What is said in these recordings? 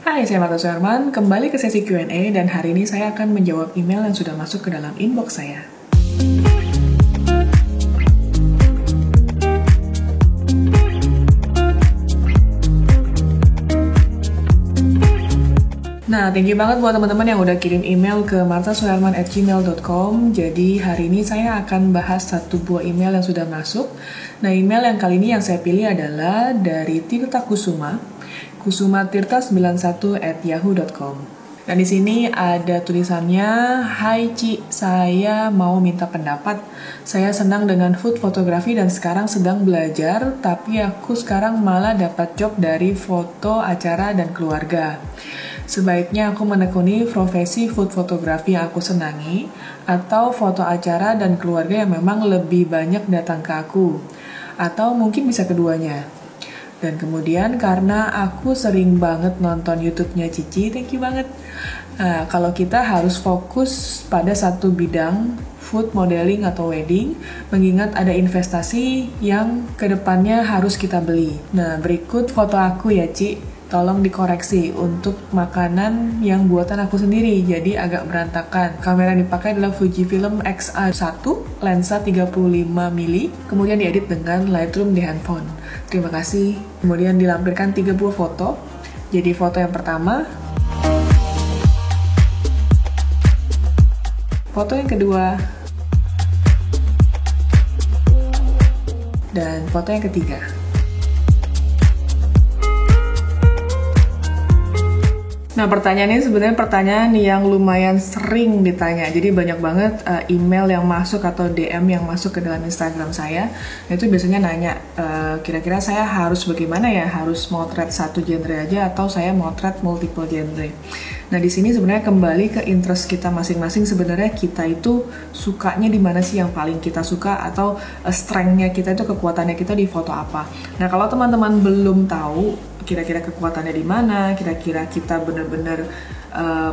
Hai, saya Marta Suherman. Kembali ke sesi Q&A dan hari ini saya akan menjawab email yang sudah masuk ke dalam inbox saya. Nah, thank you banget buat teman-teman yang udah kirim email ke martasuherman@gmail.com. Jadi hari ini saya akan bahas satu buah email yang sudah masuk. Nah, email yang kali ini yang saya pilih adalah dari Tirta kusumatirta91@yahoo.com. Dan di sini ada tulisannya, "Hai Ci, saya mau minta pendapat. Saya senang dengan food fotografi dan sekarang sedang belajar, tapi aku sekarang malah dapat job dari foto acara dan keluarga. Sebaiknya aku menekuni profesi food fotografi yang aku senangi, atau foto acara dan keluarga yang memang lebih banyak datang ke aku. Atau mungkin bisa keduanya. Dan kemudian karena aku sering banget nonton YouTube-nya Cici, thank you banget. Nah, kalau kita harus fokus pada satu bidang, food modeling atau wedding, mengingat ada investasi yang kedepannya harus kita beli. Nah, berikut foto aku ya Ci. Tolong dikoreksi untuk makanan yang buatan aku sendiri, jadi agak berantakan. Kamera yang dipakai adalah Fujifilm X-A1, lensa 35mm, kemudian diedit dengan Lightroom di handphone. Terima kasih. Kemudian dilampirkan 30 foto. Jadi foto yang pertama, foto yang kedua, dan foto yang ketiga. Nah, pertanyaannya sebenarnya pertanyaan yang lumayan sering ditanya. Jadi banyak banget email yang masuk atau DM yang masuk ke dalam Instagram saya. Nah, itu biasanya nanya, kira-kira saya harus bagaimana ya? Harus motret satu genre aja atau saya motret multiple genre? Nah, di sini sebenarnya kembali ke interest kita masing-masing. Sebenarnya kita itu sukanya di mana sih yang paling kita suka, atau strength-nya kita itu, kekuatannya kita di foto apa. Nah, kalau teman-teman belum tahu kira-kira kekuatannya di mana, kira-kira kita benar-benar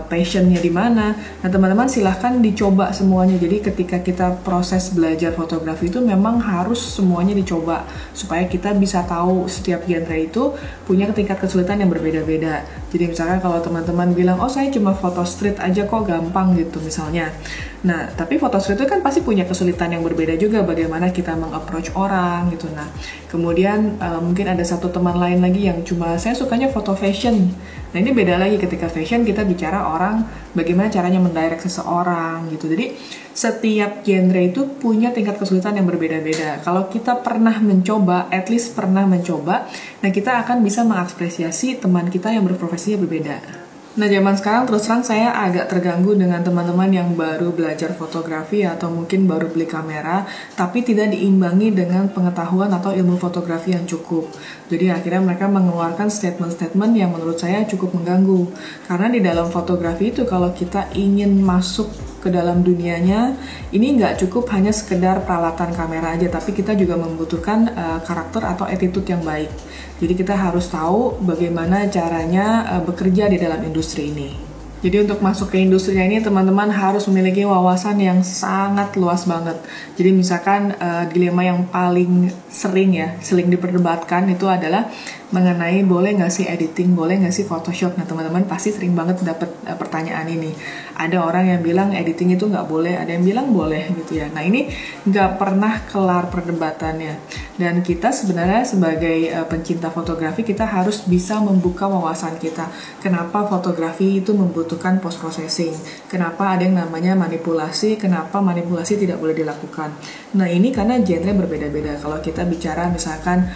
passionnya di mana. Nah, teman-teman silahkan dicoba semuanya. Jadi ketika kita proses belajar fotografi itu memang harus semuanya dicoba supaya kita bisa tahu setiap genre itu punya tingkat kesulitan yang berbeda-beda. Jadi misalkan kalau teman-teman bilang, oh saya cuma foto street aja kok gampang gitu misalnya. Nah, tapi foto street itu kan pasti punya kesulitan yang berbeda juga, bagaimana kita meng-approach orang gitu. Nah, kemudian mungkin ada satu teman lain lagi yang cuma saya sukanya foto fashion. Nah, ini beda lagi. Ketika fashion kita bicara orang bagaimana caranya mendirect seseorang gitu. Jadi setiap genre itu punya tingkat kesulitan yang berbeda-beda. Kalau kita pernah mencoba, at least pernah mencoba, nah kita akan bisa mengapresiasi teman kita yang berprofesinya berbeda. Nah, zaman sekarang terus terang saya agak terganggu dengan teman-teman yang baru belajar fotografi atau mungkin baru beli kamera, tapi tidak diimbangi dengan pengetahuan atau ilmu fotografi yang cukup. Jadi akhirnya mereka mengeluarkan statement-statement yang menurut saya cukup mengganggu. Karena di dalam fotografi itu kalau kita ingin masuk ke dalam dunianya, ini nggak cukup hanya sekedar peralatan kamera aja, tapi kita juga membutuhkan karakter atau attitude yang baik. Jadi kita harus tahu bagaimana caranya bekerja di dalam industri ini. Jadi untuk masuk ke industrinya ini teman-teman harus memiliki wawasan yang sangat luas banget. Jadi misalkan dilema yang paling sering diperdebatkan itu adalah mengenai boleh nggak sih editing, boleh nggak sih Photoshop. Nah, teman-teman pasti sering banget dapat pertanyaan ini. Ada orang yang bilang editing itu nggak boleh, ada yang bilang boleh gitu ya. Nah, ini nggak pernah kelar perdebatannya. Dan kita sebenarnya sebagai pencinta fotografi, kita harus bisa membuka wawasan kita. Kenapa fotografi itu membutuhkan post-processing? Kenapa ada yang namanya manipulasi? Kenapa manipulasi tidak boleh dilakukan? Nah, ini karena genre berbeda-beda. Kalau kita bicara misalkan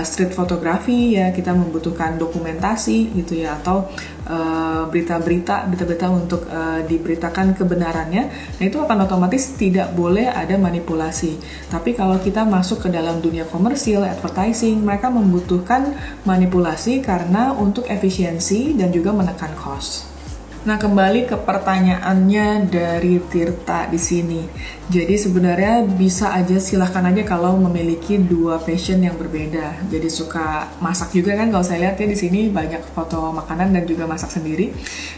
street fotografi, ya kita membutuhkan dokumentasi gitu ya, atau berita-berita untuk diberitakan kebenarannya. Nah, itu akan otomatis tidak boleh ada manipulasi. Tapi kalau kita masuk ke dalam dunia komersil, advertising, mereka membutuhkan manipulasi karena untuk efisiensi dan juga menekan cost. Nah, kembali ke pertanyaannya dari Tirta di sini. Jadi sebenarnya bisa aja, silahkan aja kalau memiliki dua passion yang berbeda. Jadi suka masak juga kan, kalau saya lihat ya di sini banyak foto makanan dan juga masak sendiri.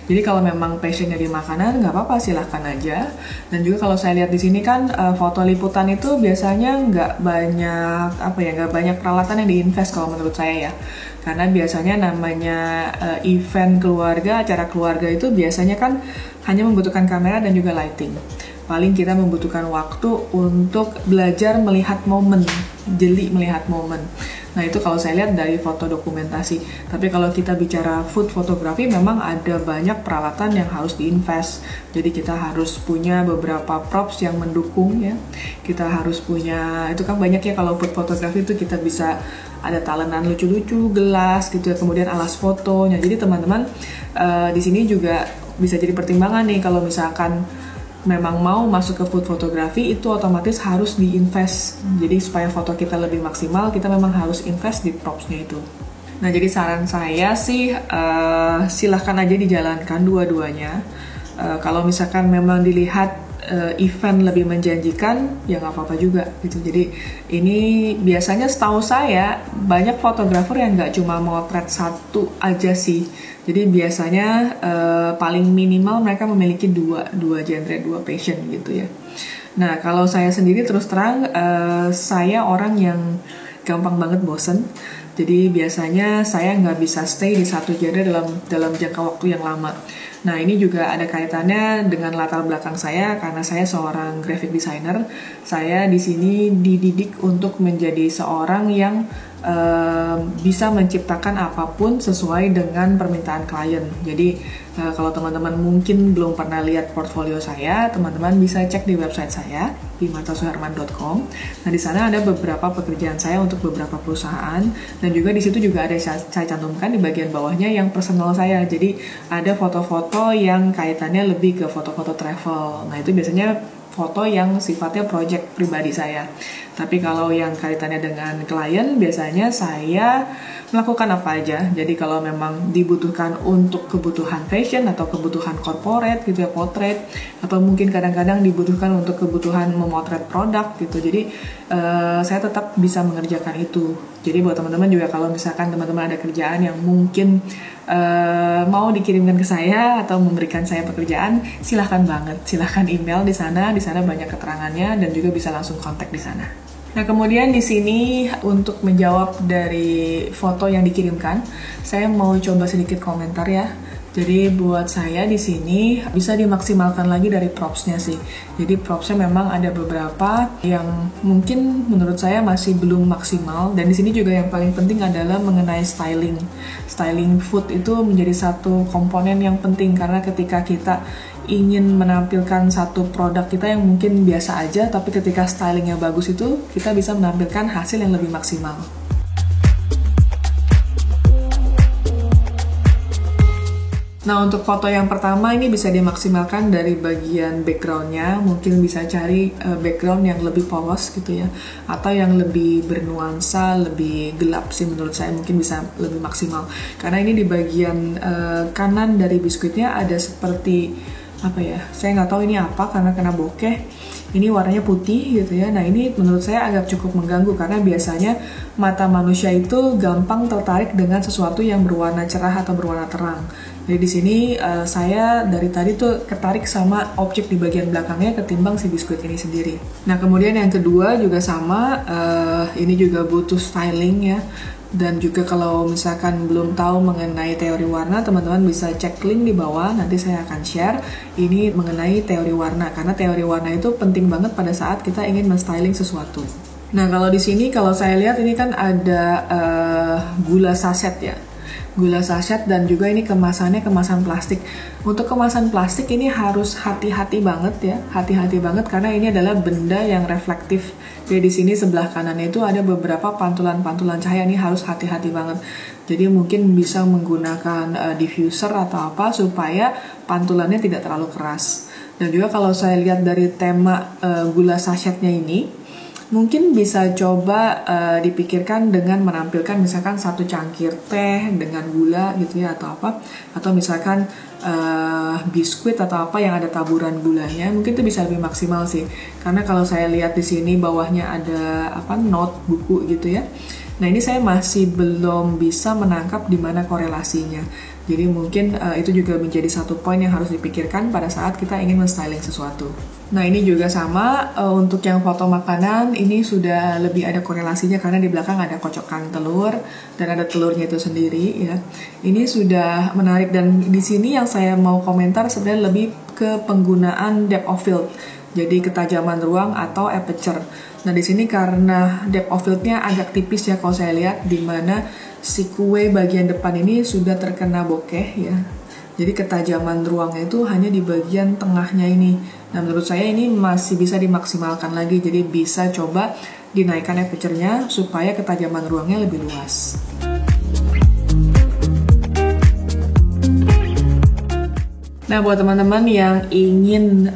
Jadi kalau memang passionnya di makanan, nggak apa-apa, silahkan aja. Dan juga kalau saya lihat di sini kan foto liputan itu biasanya nggak banyak peralatan yang diinvest kalau menurut saya ya. Karena biasanya namanya event keluarga, acara keluarga itu biasanya kan hanya membutuhkan kamera dan juga lighting. Paling kita membutuhkan waktu untuk belajar melihat momen, jeli melihat momen. Nah itu kalau saya lihat dari foto dokumentasi. Tapi kalau kita bicara food fotografi, memang ada banyak peralatan yang harus diinvest. Jadi kita harus punya beberapa props yang mendukung ya. Kita harus punya, itu kan banyak ya kalau food fotografi itu kita bisa ada talenan lucu-lucu, gelas gitu ya, kemudian alas fotonya. Jadi teman-teman di sini juga bisa jadi pertimbangan nih kalau misalkan memang mau masuk ke food fotografi, itu otomatis harus diinvest. Jadi supaya foto kita lebih maksimal, kita memang harus invest di propsnya itu. Nah jadi saran saya sih silahkan aja dijalankan dua-duanya. Kalau misalkan memang dilihat event lebih menjanjikan, ya nggak apa-apa juga gitu. Jadi ini biasanya setahu saya banyak fotografer yang nggak cuma motret satu aja sih. Jadi biasanya paling minimal mereka memiliki dua genre, dua passion gitu ya. Nah kalau saya sendiri terus terang saya orang yang gampang banget bosen. Jadi biasanya saya nggak bisa stay di satu genre dalam jangka waktu yang lama. Nah ini juga ada kaitannya dengan latar belakang saya karena saya seorang graphic designer. Saya di sini dididik untuk menjadi seorang yang bisa menciptakan apapun sesuai dengan permintaan klien. Jadi kalau teman-teman mungkin belum pernah lihat portfolio saya, teman-teman bisa cek di website saya di matasuherman.com. Nah di sana ada beberapa pekerjaan saya untuk beberapa perusahaan dan juga di situ juga ada saya cantumkan di bagian bawahnya yang personal saya. Jadi ada foto-foto yang kaitannya lebih ke foto-foto travel. Nah itu biasanya foto yang sifatnya project pribadi saya. Tapi kalau yang kaitannya dengan klien, biasanya saya melakukan apa aja. Jadi kalau memang dibutuhkan untuk kebutuhan fashion atau kebutuhan corporate gitu ya, potret, atau mungkin kadang-kadang dibutuhkan untuk kebutuhan memotret produk gitu. Jadi saya tetap bisa mengerjakan itu. Jadi buat teman-teman juga kalau misalkan teman-teman ada kerjaan yang mungkin mau dikirimkan ke saya atau memberikan saya pekerjaan, silahkan banget, silahkan email di sana banyak keterangannya dan juga bisa langsung kontak di sana. Nah kemudian di sini untuk menjawab dari foto yang dikirimkan, saya mau coba sedikit komentar ya. Jadi buat saya di sini bisa dimaksimalkan lagi dari propsnya sih. Jadi propsnya memang ada beberapa yang mungkin menurut saya masih belum maksimal. Dan di sini juga yang paling penting adalah mengenai styling. Styling food itu menjadi satu komponen yang penting karena ketika kita ingin menampilkan satu produk kita yang mungkin biasa aja, tapi ketika stylingnya bagus itu kita bisa menampilkan hasil yang lebih maksimal. Nah untuk foto yang pertama ini bisa dimaksimalkan dari bagian backgroundnya, mungkin bisa cari background yang lebih polos gitu ya, atau yang lebih bernuansa, lebih gelap sih menurut saya mungkin bisa lebih maksimal. Karena ini di bagian kanan dari biskuitnya ada seperti apa ya, saya nggak tahu ini apa karena kena bokeh. Ini warnanya putih gitu ya. Nah ini menurut saya agak cukup mengganggu karena biasanya mata manusia itu gampang tertarik dengan sesuatu yang berwarna cerah atau berwarna terang. Jadi di sini saya dari tadi tuh tertarik sama objek di bagian belakangnya ketimbang si biskuit ini sendiri. Nah kemudian yang kedua juga sama, ini juga butuh styling ya. Dan juga kalau misalkan belum tahu mengenai teori warna, teman-teman bisa cek link di bawah, nanti saya akan share ini mengenai teori warna. Karena teori warna itu penting banget pada saat kita ingin men-styling sesuatu. Nah kalau di sini kalau saya lihat ini kan ada gula saset ya. Gula saset dan juga ini kemasannya kemasan plastik. Untuk kemasan plastik ini harus hati-hati banget ya, hati-hati banget karena ini adalah benda yang reflektif. Jadi di sini sebelah kanannya itu ada beberapa pantulan-pantulan cahaya, ini harus hati-hati banget. Jadi mungkin bisa menggunakan diffuser atau apa supaya pantulannya tidak terlalu keras. Dan juga kalau saya lihat dari tema gula sasetnya ini, mungkin bisa coba dipikirkan dengan menampilkan misalkan satu cangkir teh dengan gula gitu ya atau apa, atau misalkan biskuit atau apa yang ada taburan gulanya, mungkin itu bisa lebih maksimal sih. Karena kalau saya lihat di sini bawahnya ada apa note buku gitu ya. Nah ini saya masih belum bisa menangkap di mana korelasinya. Jadi mungkin itu juga menjadi satu poin yang harus dipikirkan pada saat kita ingin men-styling sesuatu. Nah ini juga sama, untuk yang foto makanan ini sudah lebih ada korelasinya karena di belakang ada kocokan telur dan ada telurnya itu sendiri ya. Ini sudah menarik dan di sini yang saya mau komentar sebenarnya lebih ke penggunaan depth of field. Jadi ketajaman ruang atau aperture. Nah di sini karena depth of field-nya agak tipis ya kalau saya lihat, di mana si kue bagian depan ini sudah terkena bokeh ya. Jadi ketajaman ruangnya itu hanya di bagian tengahnya ini. Nah menurut saya ini masih bisa dimaksimalkan lagi. Jadi bisa coba dinaikkan aperture-nya supaya ketajaman ruangnya lebih luas. Nah, buat teman-teman yang ingin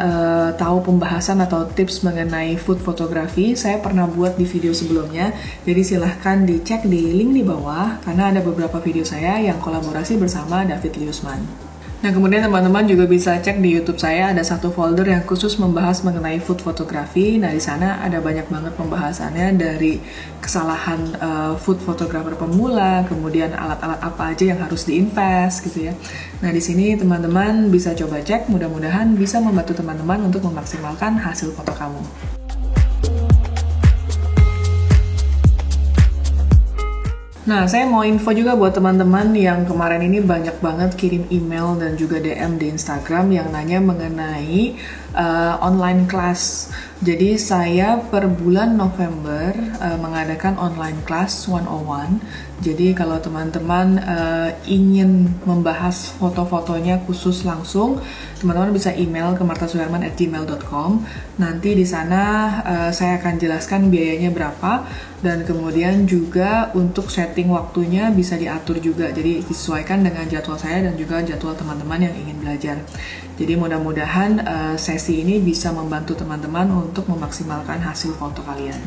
tahu pembahasan atau tips mengenai food photography, saya pernah buat di video sebelumnya. Jadi silahkan dicek di link di bawah, karena ada beberapa video saya yang kolaborasi bersama David Liusman. Nah, kemudian teman-teman juga bisa cek di YouTube saya, ada satu folder yang khusus membahas mengenai food photography. Nah, di sana ada banyak banget pembahasannya dari kesalahan food photographer pemula, kemudian alat-alat apa aja yang harus diinvest gitu ya. Nah, di sini teman-teman bisa coba cek, mudah-mudahan bisa membantu teman-teman untuk memaksimalkan hasil foto kamu. Nah, saya mau info juga buat teman-teman yang kemarin ini banyak banget kirim email dan juga DM di Instagram yang nanya mengenai online class. Jadi saya per bulan November mengadakan online class 101. Jadi kalau teman-teman ingin membahas foto-fotonya khusus langsung, teman-teman bisa email ke marthasuherman@gmail.com. Nanti di sana saya akan jelaskan biayanya berapa, dan kemudian juga untuk setting waktunya bisa diatur juga. Jadi disesuaikan dengan jadwal saya dan juga jadwal teman-teman yang ingin belajar. Jadi mudah-mudahan sesi ini bisa membantu teman-teman untuk memaksimalkan hasil foto kalian.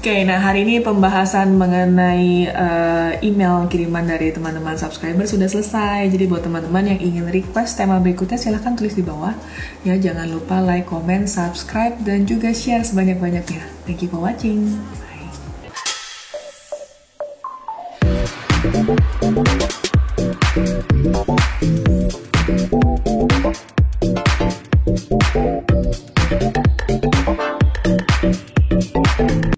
Oke, nah hari ini pembahasan mengenai email kiriman dari teman-teman subscriber sudah selesai. Jadi buat teman-teman yang ingin request tema berikutnya silahkan tulis di bawah. Ya, jangan lupa like, comment, subscribe, dan juga share sebanyak-banyaknya. Thank you for watching.